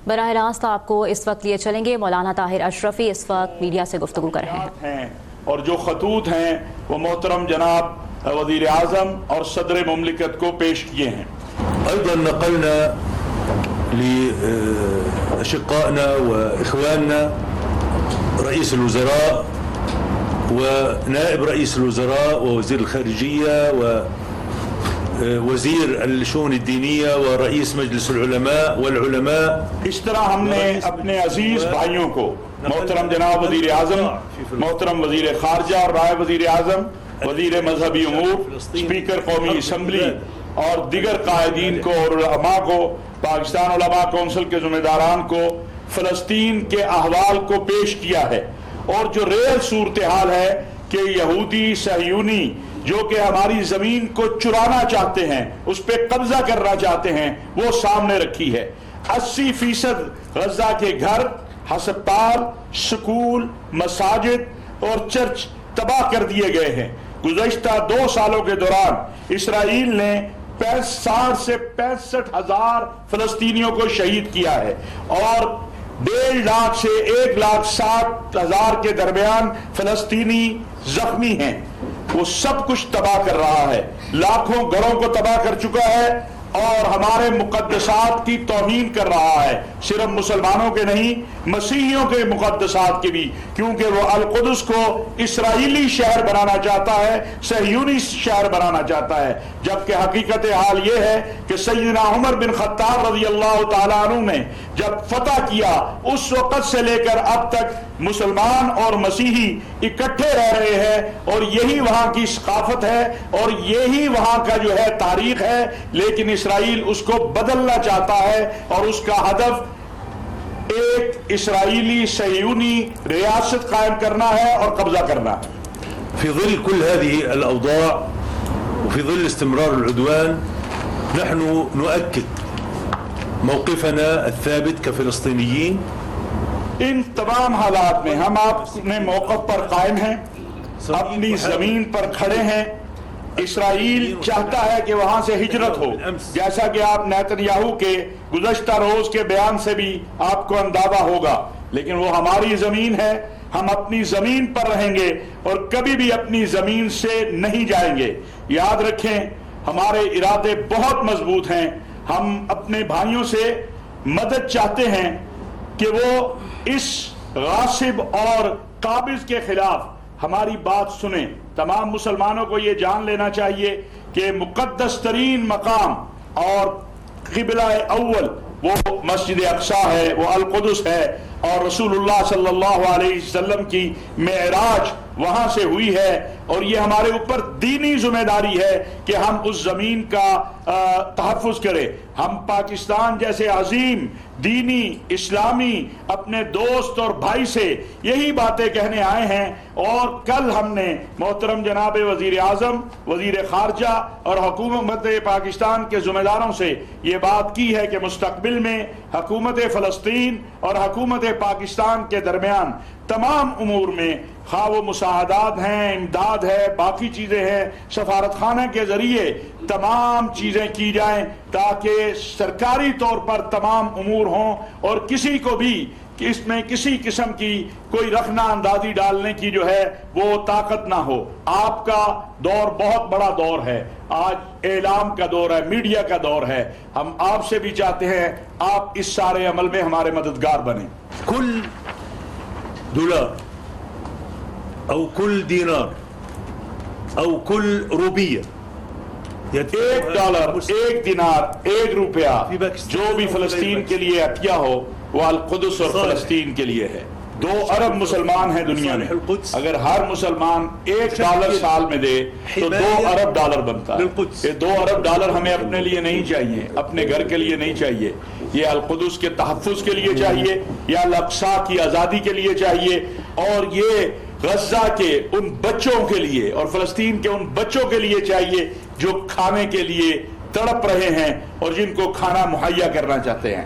براہ راست آپ کو اس وقت لیے چلیں گے مولانا طاہر اشرفی اس وقت میڈیا سے گفتگو کر رہے ہیں اور جو خطوط ہیں وہ محترم جناب وزیر اعظم اور صدر مملکت کو پیش کیے ہیں. أيضا نقلنا لأشقائنا وإخواننا رئيس الوزراء ونائب رئيس الوزراء ووزير الخارجية ووزير الشؤون الدينية ورئيس مجلس العلماء والعلماء. اس طرح ہم نے اپنے عزیز بھائیوں کو محترم جناب وزیر اعظم، محترم وزیر خارجہ اور نائب وزیر اعظم، وزیر مذہبی امور، اسپیکر قومی اسمبلی اور دیگر قائدین کو اور علماء کو، پاکستان علماء کونسل کے ذمہ داران کو فلسطین کے احوال کو پیش کیا ہے، اور جو ریل صورتحال ہے کہ یہودی صہیونی جو کہ ہماری زمین کو چرانا چاہتے ہیں، اس پہ قبضہ کرنا چاہتے ہیں، وہ سامنے رکھی ہے. 80% غزہ کے گھر، ہسپتال، سکول، مساجد اور چرچ تباہ کر دیے گئے ہیں. گزشتہ 2 سالوں کے دوران اسرائیل نے 60 سے 65 ہزار فلسطینیوں کو شہید کیا ہے، اور 1.5 لاکھ سے 1,60,000 کے درمیان فلسطینی زخمی ہیں. وہ سب کچھ تباہ کر رہا ہے، لاکھوں گھروں کو تباہ کر چکا ہے اور ہمارے مقدسات کی توہین کر رہا ہے. صرف مسلمانوں کے نہیں، مسیحیوں کے مقدسات کے بھی، کیونکہ وہ القدس کو اسرائیلی شہر بنانا چاہتا ہے، صہیونی شہر بنانا چاہتا ہے. جبکہ حقیقت حال یہ ہے کہ سیدنا عمر بن خطاب رضی اللہ تعالیٰ عنہ نے جب فتح کیا، اس وقت سے لے کر اب تک مسلمان اور مسیحی اکٹھے رہ رہے ہیں، اور یہی وہاں کی ثقافت ہے اور یہی وہاں کا جو ہے تاریخ ہے. لیکن اسرائیل اس کو بدلنا چاہتا ہے، اور اس کا ہدف ایک اسرائیلی صہیونی ریاست قائم کرنا ہے اور قبضہ کرنا. في ظل كل هذه الأوضاع وفي ظل استمرار العدوان نحن نؤكد موقفنا الثابت كفلسطينيين. ان تمام حالات میں ہم اپنے موقف پر قائم ہیں، اپنی زمین پر کھڑے ہیں. اسرائیل چاہتا ہے کہ وہاں سے ہجرت ہو، جیسا کہ آپ نیتنیاہو کے گزشتہ روز کے بیان سے بھی آپ کو اندازہ ہوگا. لیکن وہ ہماری زمین ہے، ہم اپنی زمین پر رہیں گے اور کبھی بھی اپنی زمین سے نہیں جائیں گے. یاد رکھیں، ہمارے ارادے بہت مضبوط ہیں. ہم اپنے بھائیوں سے مدد چاہتے ہیں کہ وہ اس غاصب اور قابض کے خلاف ہماری بات سنیں. تمام مسلمانوں کو یہ جان لینا چاہیے کہ مقدس ترین مقام اور قبلہ اول وہ مسجد اقصی ہے، وہ القدس ہے، اور رسول اللہ صلی اللہ علیہ وسلم کی معراج وہاں سے ہوئی ہے. اور یہ ہمارے اوپر دینی ذمہ داری ہے کہ ہم اس زمین کا تحفظ کریں. ہم پاکستان جیسے عظیم دینی اسلامی اپنے دوست اور بھائی سے یہی باتیں کہنے آئے ہیں، اور کل ہم نے محترم جناب وزیر اعظم، وزیر خارجہ اور حکومت پاکستان کے ذمہ داروں سے یہ بات کی ہے کہ مستقبل میں حکومت فلسطین اور حکومت پاکستان کے درمیان تمام امور میں، خواہ وہ مساعدات ہیں، امداد ہے، باقی چیزیں ہیں، سفارت خانہ کے ذریعے تمام چیزیں کی جائیں تاکہ سرکاری طور پر تمام امور ہوں، اور کسی کو بھی اس میں کسی قسم کی کوئی رخنہ اندازی ڈالنے کی جو ہے وہ طاقت نہ ہو. آپ کا دور بہت بڑا دور ہے، آج اعلام کا دور ہے، میڈیا کا دور ہے. ہم آپ سے بھی چاہتے ہیں آپ اس سارے عمل میں ہمارے مددگار بنیں. كل دولار أو كل دينار أو كل روبية، $1، 1 دینار، 1 روپیہ جو بھی فلسطین کے لیے عطیہ ہو وہ القدس اور فلسطین کے لیے ہے. 2 ارب مسلمان ہیں دنیا میں، اگر ہر مسلمان $1 سال میں دے تو $2 ارب بنتا ہے. یہ $2 ارب ہمیں اپنے لیے نہیں چاہیے، اپنے گھر کے لیے نہیں چاہیے، یہ القدس کے تحفظ کے لیے چاہیے، یا الاقصی کی آزادی کے لیے چاہیے، اور یہ غزہ کے ان بچوں کے لیے اور فلسطین کے ان بچوں کے لیے چاہیے جو کھانے کے لیے تڑپ رہے ہیں اور جن کو کھانا مہیا کرنا چاہتے ہیں.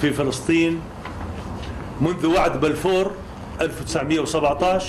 في فلسطين منذ وعد بلفور 1917.